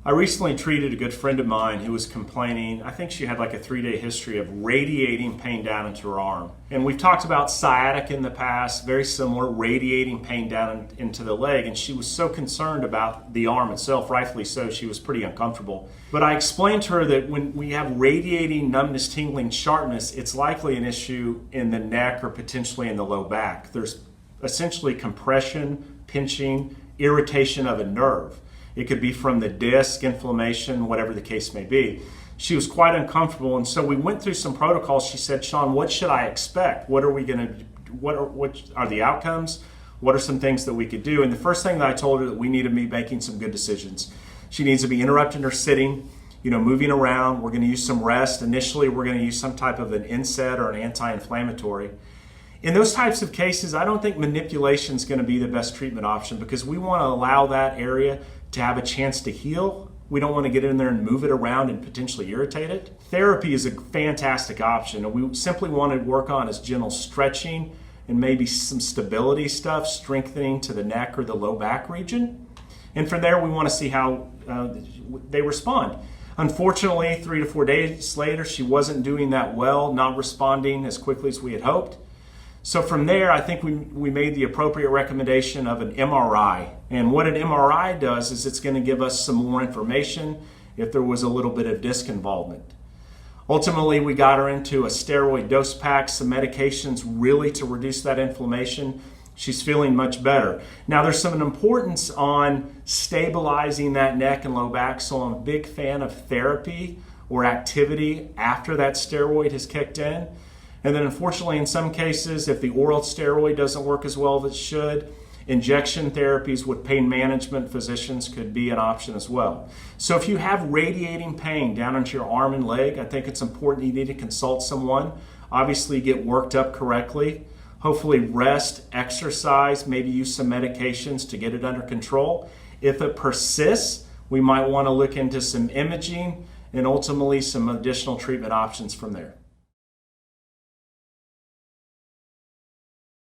I recently treated a good friend of mine who was complaining. I think she had like a 3-day history of radiating pain down into her arm. And we've talked about sciatica in the past, very similar, radiating pain down into the leg. And she was so concerned about the arm itself, rightfully so, she was pretty uncomfortable. But I explained to her that when we have radiating numbness, tingling, sharpness, it's likely an issue in the neck or potentially in the low back. There's essentially compression, pinching, irritation of a nerve. It could be from the disc, inflammation, whatever the case may be. She was quite uncomfortable, and so we went through some protocols. She said, "Sean, what should I expect? What are the outcomes? What are some things that we could do?" And the first thing that I told her that we need to be making some good decisions. She needs to be interrupting her sitting, moving around. We're going to use some rest. Initially, we're going to use some type of an NSAID or an anti-inflammatory. In those types of cases, I don't think manipulation is going to be the best treatment option because we want to allow that area to have a chance to heal. We don't want to get in there and move it around and potentially irritate it. Therapy is a fantastic option, and we simply want to work on is gentle stretching and maybe some stability stuff, strengthening to the neck or the low back region. And from there, we want to see how they respond. Unfortunately, 3 to 4 days later, she wasn't doing that well, not responding as quickly as we had hoped. So from there, I think we made the appropriate recommendation of an MRI. And what an MRI does is it's going to give us some more information if there was a little bit of disc involvement. Ultimately, we got her into a steroid dose pack, some medications really to reduce that inflammation. She's feeling much better. Now, there's some importance on stabilizing that neck and low back, so I'm a big fan of therapy or activity after that steroid has kicked in. And then unfortunately, in some cases, if the oral steroid doesn't work as well as it should, injection therapies with pain management physicians could be an option as well. So if you have radiating pain down into your arm and leg, I think it's important you need to consult someone. Obviously, get worked up correctly. Hopefully rest, exercise, maybe use some medications to get it under control. If it persists, we might want to look into some imaging and ultimately some additional treatment options from there.